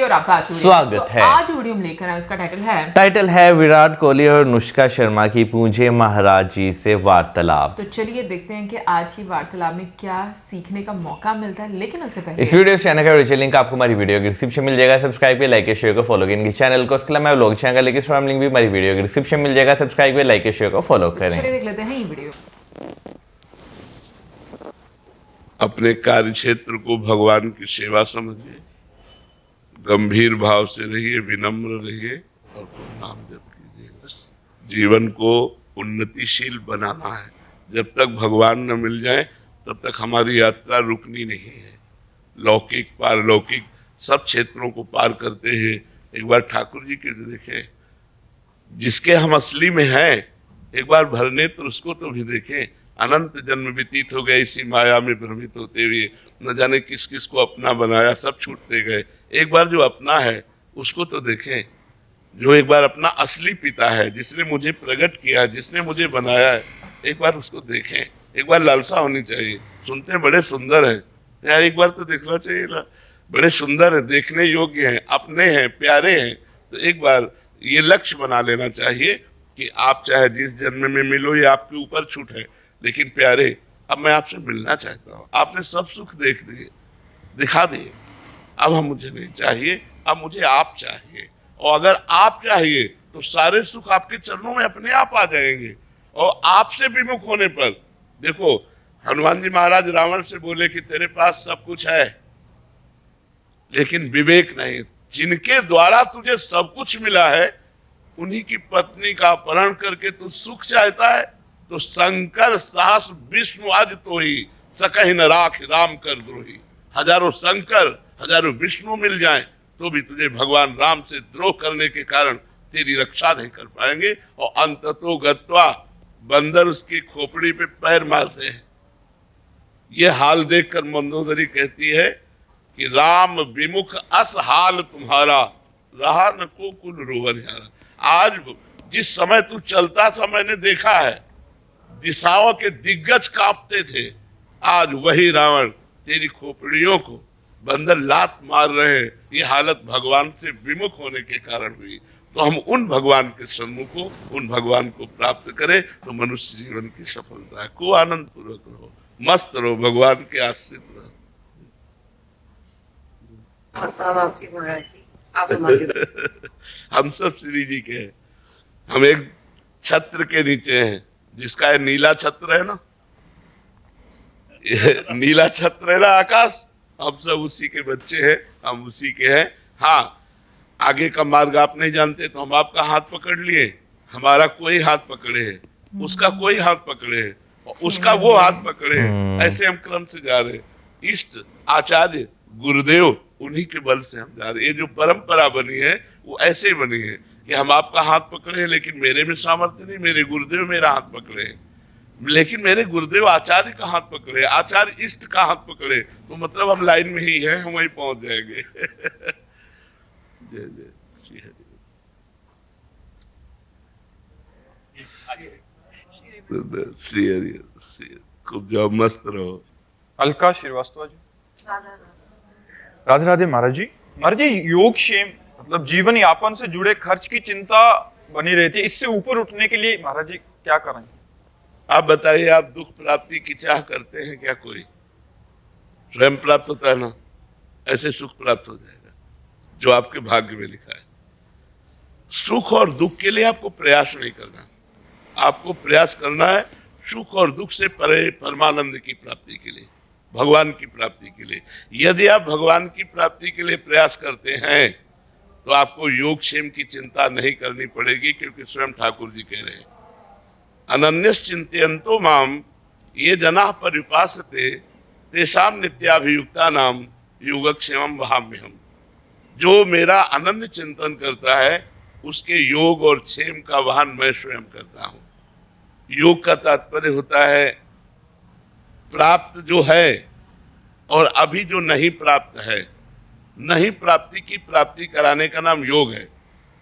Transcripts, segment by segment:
और आपका आज स्वागत है। आज वीडियो में लेकर आए, उसका टाइटल है विराट कोहली और अनुष्का शर्मा की पूंछे महाराज जी से वार्तालाप। तो चलिए देखते हैं कि आज की वार्तालाप में क्या सीखने का मौका मिलता है। लेकिन उससे पहले इस वीडियो चैनल का नीचे लिंक आपको हमारी वीडियो के डिस्क्रिप्शन मिल जाएगा। सब्सक्राइब पे लाइक शेयर को फॉलो करें चैनल को। उसके अलावा व्लॉग चैनल का लिंक भी हमारी वीडियो के डिस्क्रिप्शन मिल जाएगा। सब्सक्राइब पे लाइक शेयर को फॉलो करें। चलिए देख लेते हैं ये वीडियो। अपने कार्य क्षेत्र को भगवान की सेवा समझिए, गंभीर भाव से रहिए, विनम्र रहिए और नाम जप कीजिए। जीवन को उन्नतिशील बनाना है। जब तक भगवान न मिल जाए तब तक हमारी यात्रा रुकनी नहीं है। लौकिक पारलौकिक सब क्षेत्रों को पार करते हैं। एक बार ठाकुर जी के देखें, जिसके हम असली में हैं, एक बार भरने तो उसको तो भी देखें। अनंत जन्म व्यतीत हो गए इसी माया में भ्रमित होते हुए, न जाने किस किस को अपना बनाया, सब छूटते गए। एक बार जो अपना है उसको तो देखें, जो एक बार अपना असली पिता है, जिसने मुझे प्रकट किया, जिसने मुझे बनाया है, एक बार उसको देखें। एक बार लालसा होनी चाहिए। सुनते हैं बड़े सुंदर हैं यार, एक बार तो देखना चाहिए ना। बड़े सुंदर हैं, देखने योग्य हैं, अपने हैं, प्यारे हैं। तो एक बार ये लक्ष्य बना लेना चाहिए कि आप चाहे जिस जन्म में मिलो, ये आपके ऊपर छूट है, लेकिन प्यारे अब मैं आपसे मिलना चाहता हूँ। आपने सब सुख देख दिए, दिखा दिए, अब हम मुझे नहीं चाहिए, अब मुझे आप चाहिए। और अगर आप चाहिए तो सारे सुख आपके चरणों में अपने आप आ जाएंगे। और आपसे विमुख होने पर देखो, हनुमान जी महाराज रावण से बोले कि तेरे पास सब कुछ है लेकिन विवेक नहीं। जिनके द्वारा तुझे सब कुछ मिला है उन्हीं की पत्नी का अपहरण करके तू सुख चाहता है। तो शंकर साहस विष्णु आज तो ही सकहि न राख राम कर द्रोही। हजारों शंकर हजारों विष्णु मिल जाएं तो भी तुझे भगवान राम से द्रोह करने के कारण तेरी रक्षा नहीं कर पाएंगे। और अंततो गत्वा बंदर उसकी खोपड़ी पे पैर मारते हैं। ये हाल देखकर मंदोदरी कहती है कि राम विमुख अस हाल तुम्हारा, रहा न को कुल रोवन यारा। आज जिस समय तू चलता था मैंने देखा है, दिशाओं के दिग्गज कांपते थे। आज वही रावण तेरी खोपड़ियों को बंदर लात मार रहे हैं। ये हालत भगवान से विमुख होने के कारण हुई। तो हम उन भगवान के सन्मुख को, उन भगवान को प्राप्त करें तो मनुष्य जीवन की सफलता है। को आनंद पूर्वक रहो, मस्त रहो, भगवान के आश्रित रहो। हम सब श्री जी के हैं। हम एक छत्र के नीचे हैं, जिसका ये नीला छत्र है ना, नीला छत्र है ना आकाश, हम सब उसी के बच्चे हैं, हम उसी के हैं। हाँ, आगे का मार्ग आप नहीं जानते तो हम आपका हाथ पकड़ लिए, हमारा कोई हाथ पकड़े है, उसका कोई हाथ पकड़े है, उसका वो हाथ पकड़े है। ऐसे हम क्रम से जा रहे हैं। इष्ट आचार्य गुरुदेव उन्हीं के बल से हम जा रहे हैं। ये जो परंपरा बनी है वो ऐसे बनी है कि हम आपका हाथ पकड़े, लेकिन मेरे में सामर्थ्य नहीं। मेरे गुरुदेव मेरा हाथ पकड़े, लेकिन मेरे गुरुदेव आचार्य का हाथ पकड़े, आचार्य इष्ट का हाथ पकड़े, तो मतलब हम लाइन में ही हैं, हम वहीं पहुंच जाएंगे। जय जय श्री हरि। श्री हरि, खूब जाओ, मस्त रहो। अलका श्रीवास्तव जी। राधे राधे महाराज जी। महाराज जी, योग क्षेम मतलब जीवन यापन से जुड़े खर्च की चिंता बनी रहती है, इससे ऊपर उठने के लिए महाराज जी क्या करें? आप बताइए, आप दुख प्राप्ति की चाह करते हैं क्या? कोई स्वयं प्राप्त होता है ना, ऐसे सुख प्राप्त हो जाएगा जो आपके भाग्य में लिखा है। सुख और दुख के लिए आपको प्रयास नहीं करना, आपको प्रयास करना है सुख और दुख से परे परमानंद की प्राप्ति के लिए, भगवान की प्राप्ति के लिए। यदि आप भगवान की प्राप्ति के लिए प्रयास करते हैं तो आपको योगक्षेम की चिंता नहीं करनी पड़ेगी, क्योंकि स्वयं ठाकुर जी कह रहे हैं, अनन्यस चिंतयन्तो माम ये जनाः पर्युपासते तेषां नित्याभियुक्ता नाम योगक्षेमं वहाम्यहम्। जो मेरा अनन्य चिंतन करता है उसके योग और क्षेम का वाहन मैं स्वयं करता हूँ। योग का तात्पर्य होता है प्राप्त जो है और अभी जो नहीं प्राप्त है। नहीं प्राप्ति की प्राप्ति कराने का नाम योग है,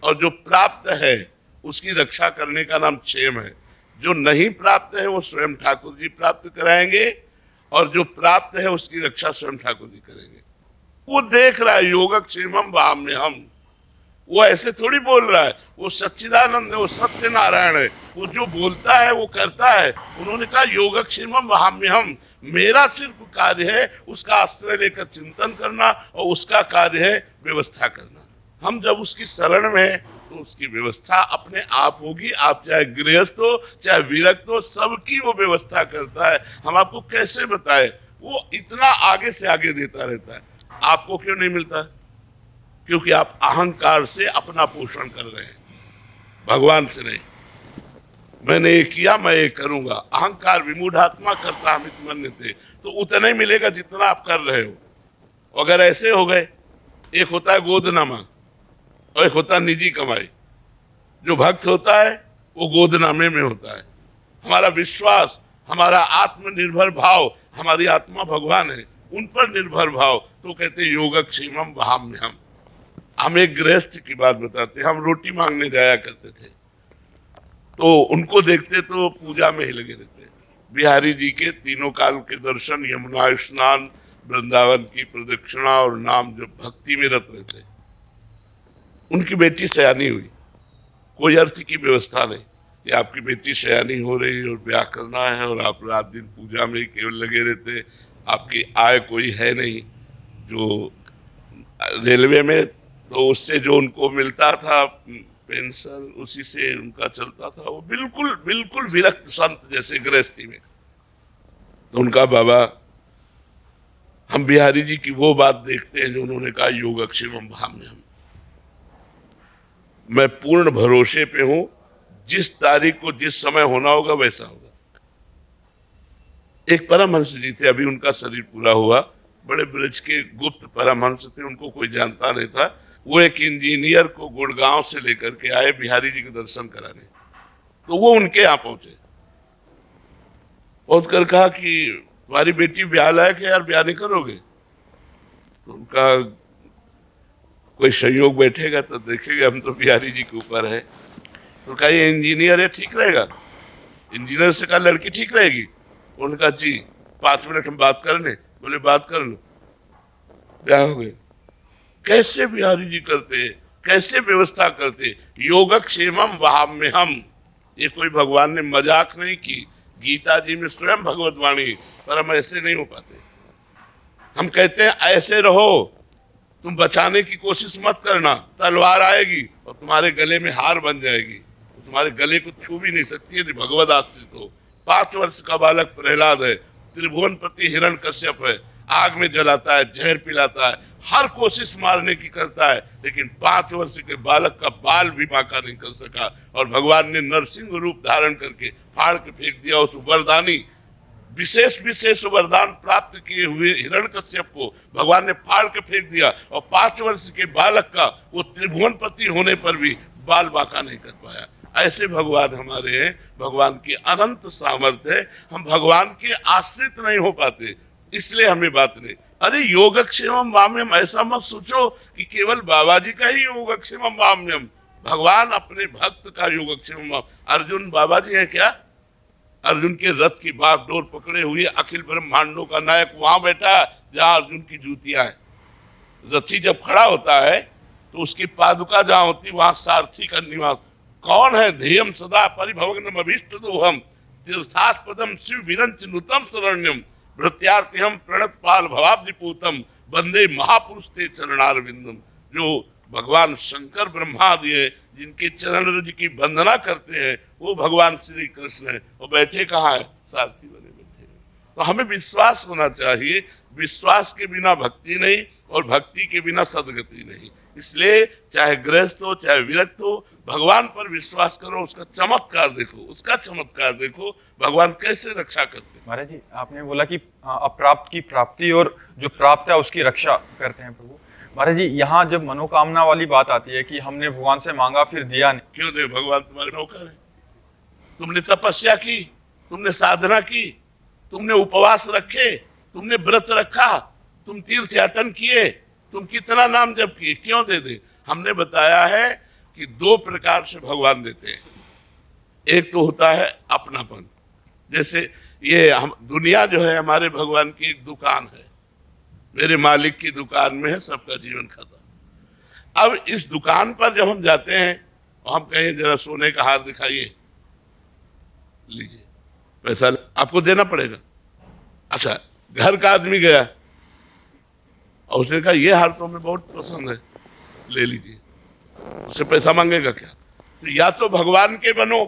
और जो प्राप्त है उसकी रक्षा करने का नाम क्षेम है। जो नहीं प्राप्त है वो स्वयं ठाकुर जी प्राप्त कराएंगे, और जो प्राप्त है उसकी रक्षा स्वयं ठाकुर जी करेंगे। वो देख रहा है योगक्षेमम वहाम्यहम। वो ऐसे थोड़ी बोल रहा है, वो सच्चिदानंद है, वो सत्य नारायण है, वो जो बोलता है वो करता है। उन्होंने कहा योगक्षेमम वहाम्यहम, मेरा सिर्फ कार्य है उसका आश्रय लेकर चिंतन करना और उसका कार्य है व्यवस्था करना। हम जब उसकी शरण में हैं तो उसकी व्यवस्था अपने आप होगी। आप चाहे गृहस्थ हो चाहे विरक्त हो, सबकी वो व्यवस्था करता है। हम आपको कैसे बताएं, वो इतना आगे से आगे देता रहता है। आपको क्यों नहीं मिलता है? क्योंकि आप अहंकार से अपना पोषण कर रहे हैं, भगवान से नहीं। मैंने ये किया, मैं ये करूंगा। अहंकार विमूढ़ात्मा करता हम मन्यते, तो उतना ही मिलेगा जितना आप कर रहे हो। अगर ऐसे हो गए, एक होता है गोदनामा और एक होता है निजी कमाई। जो भक्त होता है वो गोदनामे में होता है। हमारा विश्वास, हमारा आत्मनिर्भर भाव, हमारी आत्मा भगवान है, उन पर निर्भर भाव, तो कहते हैं योगक्षेमम वहाम्यहम। हम एक गृहस्थ की बात बताते हैं। हम रोटी मांगने जाया करते थे, तो उनको देखते तो पूजा में ही लगे रहते। बिहारी जी के तीनों काल के दर्शन, यमुना स्नान, वृंदावन की प्रदक्षिणा और नाम जो भक्ति में रत रहते। उनकी बेटी सयानी हुई, कोई अर्थ की व्यवस्था नहीं कि आपकी बेटी सयानी हो रही और ब्याह करना है और आप रात दिन पूजा में केवल लगे रहते। आपकी आय कोई है नहीं। जो रेलवे में तो उससे जो उनको मिलता था पेंशन, उसी से उनका चलता था। वो बिल्कुल बिल्कुल विरक्त संत जैसे गृहस्थी में। तो उनका बाबा, हम बिहारी जी की वो बात देखते हैं जो उन्होंने कहा योगक्षेमम वहाम्यहम। मैं पूर्ण भरोसे पे हूं, जिस तारीख को जिस समय होना होगा वैसा होगा। एक परमहंस जी थे, अभी उनका शरीर पूरा हुआ, बड़े ब्रज के गुप्त परमहंस थे, उनको कोई जानता नहीं था। वो एक इंजीनियर को गुड़गांव से लेकर के आए बिहारी जी के दर्शन कराने। तो वो उनके यहाँ पहुंचे, पहुंच कर कहा कि तुम्हारी बेटी ब्याह लायक है यार, ब्याह नहीं करोगे? तो उनका कोई संयोग बैठेगा तो देखेगा, हम तो बिहारी जी के ऊपर है। तो कहा ये इंजीनियर है, ठीक रहेगा? इंजीनियर से कहा लड़की ठीक रहेगी? उन्होंने कहा जी 5 मिनट हम बात कर लें। बोले बात कर लो, ब्याह हो गए। कैसे बिहारी जी करते, कैसे व्यवस्था करते, योगक्षेमम वहाम्यहम। ये कोई भगवान ने मजाक नहीं की, गीता जी में स्वयं भगवत वाणी, पर हम ऐसे नहीं हो पाते। हम कहते हैं ऐसे रहो, तुम बचाने की कोशिश मत करना, तलवार आएगी और तुम्हारे गले में हार बन जाएगी, तुम्हारे गले को छू भी नहीं सकती यदि भगवत आश्रित हो। 5 वर्ष का बालक प्रहलाद है, त्रिभुवनपति हिरण्यकश्यप है, आग में जलाता है, जहर पिलाता है, हर कोशिश मारने की करता है, लेकिन 5 वर्ष के बालक का बाल भी बांका नहीं कर सका। और भगवान ने नरसिंह रूप धारण करके फाड़ के फेंक दिया उस वरदानी विशेष वरदान प्राप्त किए हुए हिरण्यकश्यप को भगवान ने फाड़ के फेंक दिया। और 5 वर्ष के बालक का वो त्रिभुवनपति होने पर भी बाल बांका नहीं कर पाया। ऐसे भगवान हमारे हैं। भगवान की अनंत सामर्थ्य है, हम भगवान के आश्रित नहीं हो पाते, इसलिए हमें बात नहीं। अरे योगक्षेमम वाम्यम, ऐसा मत सोचो कि केवल बाबा जी का ही योगक्षेमम वाम्यम। भगवान अपने भक्त का योगक्षेमम। अर्जुन बाबा जी हैं क्या? अर्जुन के रथ की बागडोर पकड़े हुए अखिल ब्रह्मांडों का नायक वहां बैठा जहां अर्जुन की जूतियां हैं। रथी जब खड़ा होता है तो उसकी पादुका जहां होती वहां सारथी का निवास। कौन है? ध्येयम सदा परिभवग्नम अभीष्टदोहम तीर्थास्पदम शिव विरंच नुतम शरण्यम भृत्यार्थिहम प्रणतपाल भवाब्धिपूतम वंदे महापुरुष ते चरणारविंदम। जो भगवान शंकर ब्रह्मादि है, जिनके चरण रज की वंदना करते हैं, वो भगवान श्री कृष्ण है। और बैठे कहाँ है? सारथी बने बैठे। तो हमें विश्वास होना चाहिए, विश्वास के बिना भक्ति नहीं और भक्ति के बिना सदगति नहीं। इसलिए चाहे गृहस्थ हो चाहे विरक्त हो, भगवान पर विश्वास करो, उसका चमत्कार देखो, उसका चमत्कार देखो, भगवान कैसे रक्षा करते हैं। महाराज जी, आपने बोला कि अप्राप्त की प्राप्ति और जो प्राप्त है उसकी रक्षा करते हैं प्रभु। महाराज जी, यहाँ जब मनोकामना वाली बात आती है कि हमने भगवान से मांगा फिर दिया नहीं, क्यों दे? भगवान तुम्हारे नौकर है। तुमने तपस्या की, तुमने साधना की, तुमने उपवास रखे, तुमने व्रत रखा, तुम तीर्थयाटन किए, तुम कितना नाम जप किए, क्यों दे दे? हमने बताया है कि 2 प्रकार से भगवान देते हैं। एक तो होता है अपनापन, जैसे ये हम दुनिया जो है हमारे भगवान की एक दुकान है। मेरे मालिक की दुकान में है, सबका जीवन खत्म। अब इस दुकान पर जब हम जाते हैं और हम कहें जरा सोने का हार दिखाइए, लीजिए पैसा आपको देना पड़ेगा। अच्छा, घर का आदमी गया और उसने कहा ये हार तो हमें बहुत पसंद है, ले लीजिए, उससे पैसा मांगेगा क्या? तो या तो भगवान के बनो,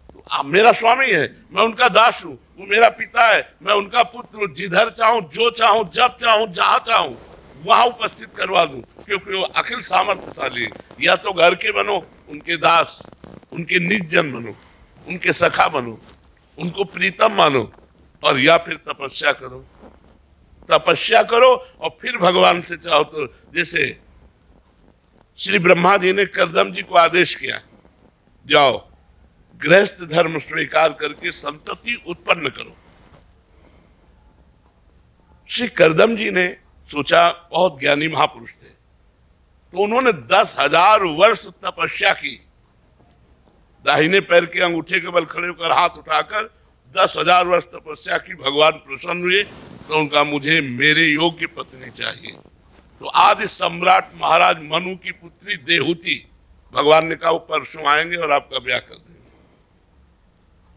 तो आप मेरा स्वामी है, मैं उनका दास हूं, वो मेरा पिता है, मैं उनका पुत्र हूं, जिधर चाहूं, जो चाहूं, जब चाहूं, जहां चाहूं वहां उपस्थित करवा दूं, क्योंकि वो अखिल सामर्थ्यशाली है। या तो घर के बनो, उनके दास, उनके निज जन बनो, उनके सखा बनो, उनको प्रीतम मानो, और या फिर तपस्या करो। तपस्या करो और फिर भगवान से चाहो तो, जैसे श्री ब्रह्मा जी ने कर्दम जी को आदेश किया, जाओ गृहस्थ धर्म स्वीकार करके संतति उत्पन्न करो। श्री कर्दम जी ने सोचा, बहुत ज्ञानी महापुरुष थे, तो उन्होंने 10,000 वर्ष तपस्या की। दाहिने पैर के अंगूठे के बल खड़े होकर हाथ उठाकर 10,000 वर्ष तपस्या की। भगवान प्रसन्न हुए तो उनका, मुझे मेरे योग्य पत्नी चाहिए। तो आदि सम्राट महाराज मनु की पुत्री देहूति, भगवान ने कहा वो परसों आएंगे और आपका ब्याह कर देंगे।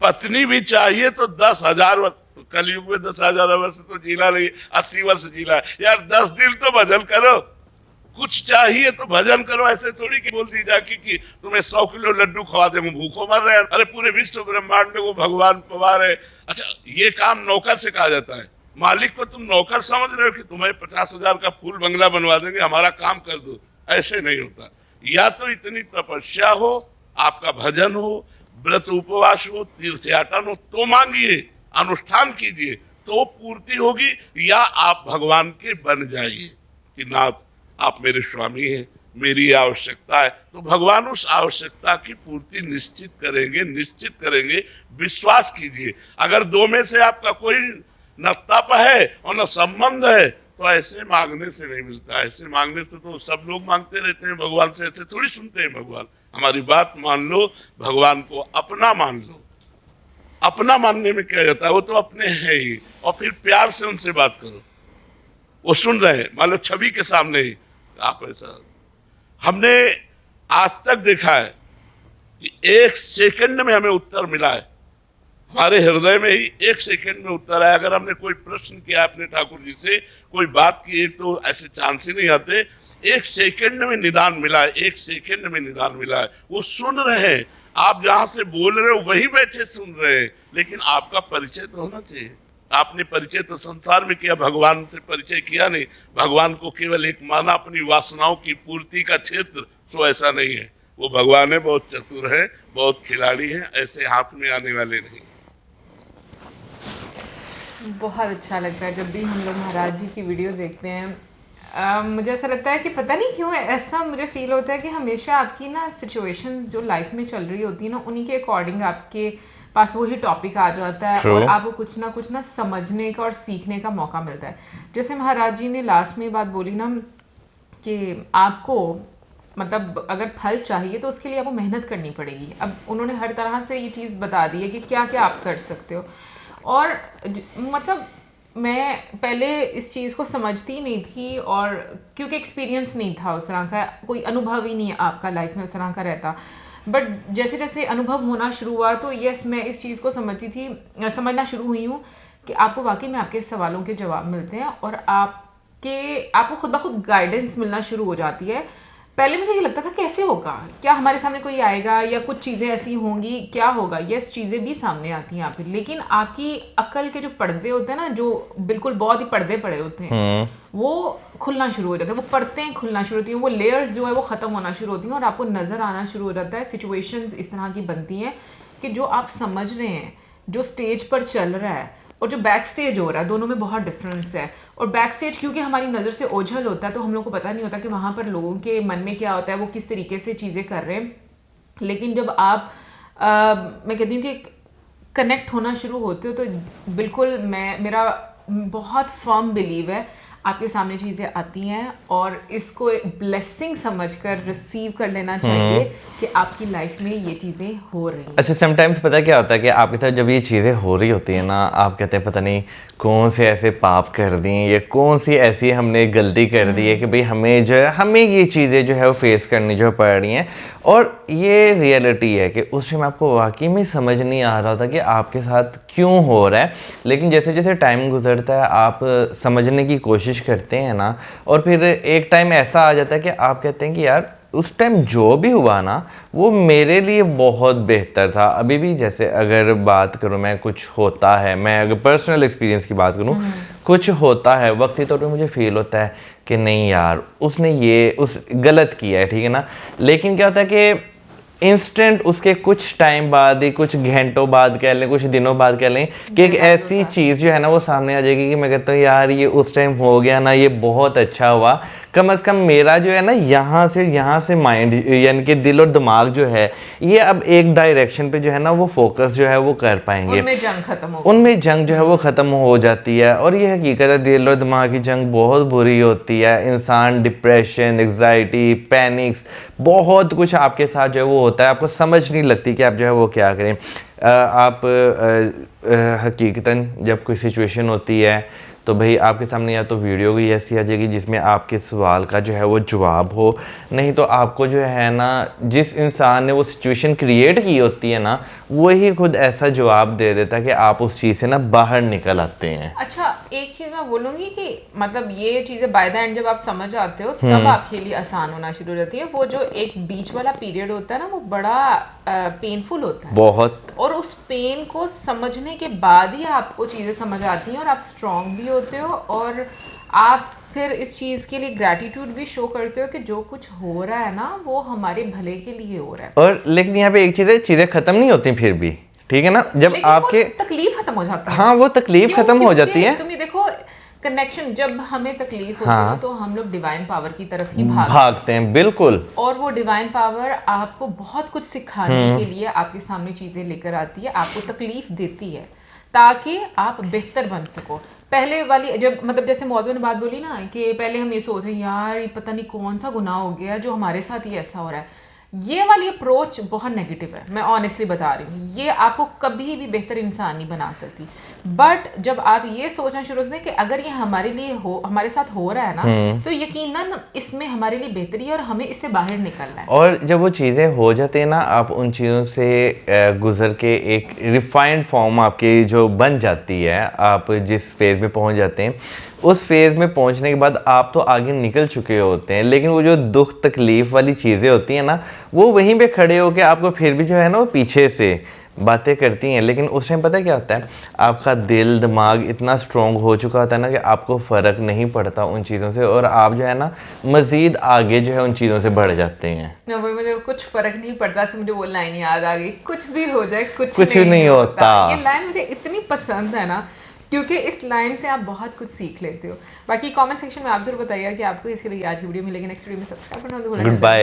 पत्नी भी चाहिए तो 10,000 वर्ष, तो कलयुग में 10,000 वर्ष तो जीना नहीं, 80 वर्ष जीना यार। 10 दिन तो भजन करो, कुछ चाहिए तो भजन करो। ऐसे थोड़ी कि बोल दी जाके कि तुम्हें 100 किलो लड्डू खवा दे, हम भूखों मर रहे हैं। अरे पूरे विश्व ब्रह्मांड में वो भगवान पवार है। अच्छा, ये काम नौकर से कहा जाता है। मालिक को तुम नौकर समझ रहे हो कि तुम्हें 50,000 का फूल बंगला बनवा देंगे, हमारा काम कर दो, ऐसे नहीं होता। या तो इतनी तपस्या हो, आपका भजन हो, व्रत उपवास हो, तीर्थयाटन हो, तो मांगिए, अनुष्ठान कीजिए, तो पूर्ति होगी। या आप भगवान के बन जाइए कि नाथ आप मेरे स्वामी हैं, मेरी आवश्यकता है, तो भगवान उस आवश्यकता की पूर्ति निश्चित करेंगे, निश्चित करेंगे। विश्वास कीजिए। अगर दो में से आपका कोई न तप है और न संबंध है, तो ऐसे मांगने से नहीं मिलता। ऐसे मांगने से तो सब लोग मांगते रहते हैं भगवान से, ऐसे थोड़ी सुनते हैं भगवान। हमारी बात मान लो, भगवान को अपना मान लो। अपना मानने में क्या जाता है, वो तो अपने है ही। और फिर प्यार से उनसे बात करो, वो सुन रहे हैं, मान लो छवि के सामने ही आप ऐसा। हमने आज तक देखा है कि 1 सेकंड में हमें उत्तर मिला है। हमारे हृदय में ही 1 सेकंड में उत्तर आया। अगर हमने कोई प्रश्न किया अपने ठाकुर जी से, कोई बात की, तो ऐसे चांस ही नहीं आते। 1 सेकंड में निदान मिला है, 1 सेकंड में निदान मिला है। वो सुन रहे हैं, आप जहां से बोल रहे हो वहीं बैठे सुन रहे हैं। लेकिन आपका परिचय तो होना चाहिए। आपने परिचय तो संसार में किया, भगवान से परिचय किया नहीं। भगवान को केवल एक माना अपनी वासनाओं की पूर्ति का क्षेत्र, तो ऐसा नहीं है। वो भगवान है, बहुत चतुर है, बहुत खिलाड़ी है, ऐसे हाथ में आने वाले नहीं। बहुत अच्छा लगता है जब भी हम लोग महाराज जी की वीडियो देखते हैं। मुझे ऐसा लगता है कि पता नहीं क्यों ऐसा मुझे फील होता है कि हमेशा आपकी ना सिचुएशन जो लाइफ में चल रही होती है ना, उन्हीं के अकॉर्डिंग आपके पास वही टॉपिक आ जाता है। और आपको कुछ ना समझने का और सीखने का मौका मिलता है। जैसे महाराज जी ने लास्ट में बात बोली ना कि आपको मतलब अगर फल चाहिए तो उसके लिए आपको मेहनत करनी पड़ेगी। अब उन्होंने हर तरह से ये चीज़ बता दी है कि क्या क्या आप कर सकते हो। और मतलब मैं पहले इस चीज़ को समझती नहीं थी, और क्योंकि एक्सपीरियंस नहीं था उस तरह का, कोई अनुभव ही नहीं आपका लाइफ में उस तरह का रहता। बट जैसे जैसे अनुभव होना शुरू हुआ तो यस, मैं इस चीज़ को समझना शुरू हुई हूँ कि आपको वाकई में आपके सवालों के जवाब मिलते हैं और आपको खुद ब खुद गाइडेंस मिलना शुरू हो जाती है। पहले मुझे ये लगता था कैसे होगा, क्या हमारे सामने कोई आएगा या कुछ चीज़ें ऐसी होंगी, क्या होगा। यस, चीज़ें भी सामने आती हैं यहाँ पे, लेकिन आपकी अक्ल के जो पर्दे होते हैं ना, जो बिल्कुल बहुत ही पर्दे पड़े होते हैं, वो खुलना शुरू हो जाता है। वो परतें खुलना शुरू होती हैं, वो लेयर्स जो है वो ख़त्म होना शुरू होती हैं और आपको नज़र आना शुरू हो जाता है। सिचुएशंस इस तरह की बनती हैं कि जो आप समझ रहे हैं, जो स्टेज पर चल रहा है और जो बैक स्टेज हो रहा है, दोनों में बहुत डिफरेंस है। और बैक स्टेज क्योंकि हमारी नज़र से ओझल होता है तो हम लोग को पता नहीं होता कि वहाँ पर लोगों के मन में क्या होता है, वो किस तरीके से चीज़ें कर रहे हैं। लेकिन जब आप मैं कहती हूँ कि कनेक्ट होना शुरू होते हो तो बिल्कुल मेरा बहुत फर्म बिलीव है आपके सामने चीज़ें आती हैं और इसको ब्लेसिंग समझकर रिसीव कर लेना चाहिए कि आपकी लाइफ में ये चीज़ें हो रही हैं। अच्छा, समटाइम्स पता क्या होता है कि आपके साथ जब ये चीज़ें हो रही होती है ना, आप कहते हैं पता नहीं कौन से ऐसे पाप कर दी या कौन सी ऐसी हमने गलती कर दी है कि भाई हमें जो है हमें ये चीज़ें जो है वो फेस करनी जो पड़ रही हैं। और ये रियलिटी है कि उस टाइम आपको वाकई में समझ नहीं आ रहा था कि आपके साथ क्यों हो रहा है, लेकिन जैसे जैसे टाइम गुजरता है आप समझने की कोशिश करते हैं ना, और फिर एक टाइम ऐसा आ जाता है कि आप कहते हैं कि यार उस टाइम जो भी हुआ ना वो मेरे लिए बहुत बेहतर था। अभी भी जैसे अगर बात करूँ मैं, कुछ होता है, मैं अगर पर्सनल एक्सपीरियंस की बात करूँ, कुछ होता है वक्ती तौर पे मुझे फील होता है कि नहीं यार उसने ये उस गलत किया है, ठीक है ना, लेकिन क्या होता है कि इंस्टेंट उसके कुछ टाइम बाद ही, कुछ घंटों बाद कह लें, कुछ दिनों बाद कह लें कि एक ऐसी चीज़ जो है ना वो सामने आ जाएगी कि मैं कहता हूँ यार ये उस टाइम हो गया ना, ये बहुत अच्छा हुआ, कम से कम मेरा जो है ना यहाँ से माइंड यानी कि दिल और दिमाग जो है ये अब एक डायरेक्शन पे जो है ना वो फोकस जो है वो कर पाएंगे। उनमें जंग खत्म हो, उनमें जंग जो है वो ख़त्म हो जाती है। और ये हकीकत है, दिल और दिमाग की जंग बहुत बुरी होती है। इंसान डिप्रेशन, एग्जाइटी, पैनिक्स, बहुत कुछ आपके साथ जो है वो होता है, आपको समझ नहीं लगती कि आप जो है वो क्या करें। आप हकीकतन जब कोई सिचुएशन होती है तो भाई आपके सामने या तो वीडियो कोई ऐसी आ जाएगी जिसमें आपके सवाल का जो है वो जवाब हो, नहीं तो आपको जो है ना जिस इंसान ने वो सिचुएशन क्रिएट की होती है ना वही खुद ऐसा जवाब दे देता है कि आप उस चीज़ से ना बाहर निकल आते हैं। अच्छा, एक चीज़ मैं बोलूँगी कि मतलब ये चीज़ें बाय द एंड जब आप समझ आते हो तब आपके लिए आसान होना शुरू हो जाती है। वो जो एक बीच वाला पीरियड होता है ना वो बड़ा पेनफुल होता है बहुत, और उस पेन को समझने के बाद ही आपको चीज़ें समझ आती हैं और आप स्ट्रांग भी होते हो और आप फिर इस चीज़ के लिए ग्रैटिट्यूड भी शो करते हो कि जो कुछ हो रहा है ना वो हमारे भले के लिए हो रहा है। और लेकिन यहाँ पे एक चीज़ है, चीज़ें ख़त्म नहीं होती फिर भी, ठीक है ना, जब आपके तकलीफ खत्म हो जाती है। हाँ, वो तकलीफ खत्म हो जाती है। तुम ये देखो कनेक्शन, जब हमें तकलीफ होती हाँ, है तो हम लोग डिवाइन पावर की तरफ ही भागते हैं, बिल्कुल। और वो डिवाइन पावर आपको बहुत कुछ सिखाने के लिए आपके सामने चीज़ें लेकर आती है, आपको तकलीफ देती है ताकि आप बेहतर बन सको। पहले वाली जब मतलब जैसे मौजूद ने बात बोली ना कि पहले हम ये सोचते हैं यार ये पता नहीं कौन सा गुनाह हो गया जो हमारे साथ ही ऐसा हो रहा है, ये वाली अप्रोच बहुत नेगेटिव है। मैं ऑनेस्टली बता रही हूँ, ये आपको कभी भी बेहतर इंसान नहीं बना सकती। बट जब आप ये सोचना शुरू कर दें कि अगर ये हमारे लिए हो, हमारे साथ हो रहा है ना, तो यकीनन इसमें हमारे लिए बेहतरी है और हमें इससे बाहर निकलना है। और जब वो चीज़ें हो जाती है ना, आप उन चीज़ों से गुजर के एक रिफाइंड फॉर्म आपकी जो बन जाती है, आप जिस फेज़ में पहुंच जाते हैं उस फेज़ में पहुंचने के बाद आप तो आगे निकल चुके होते हैं, लेकिन वो जो दुख तकलीफ़ वाली चीज़ें होती हैं ना वो वहीं पे खड़े होकर आपको फिर भी जो है ना वो पीछे से बातें करती हैं। लेकिन उस टाइम पता है क्या होता है, आपका दिल दिमाग इतना स्ट्रॉन्ग हो चुका होता है ना कि आपको फ़र्क नहीं पड़ता उन चीज़ों से, और आप जो है ना मज़ीद आगे जो है उन चीज़ों से बढ़ जाते हैं। वही मुझे कुछ फ़र्क नहीं पड़ता से मुझे वो लाइन याद आ गई, कुछ भी हो जाए कुछ नहीं होता। ये लाइन मुझे इतनी पसंद है ना क्योंकि इस लाइन से आप बहुत कुछ सीख लेते हो। बाकी कमेंट सेक्शन में आप जरूर बताइएगा कि आपको इसके लिए आज की वीडियो मिलेगी। नेक्स्ट वीडियो में सब्सक्राइब करना। Good bye.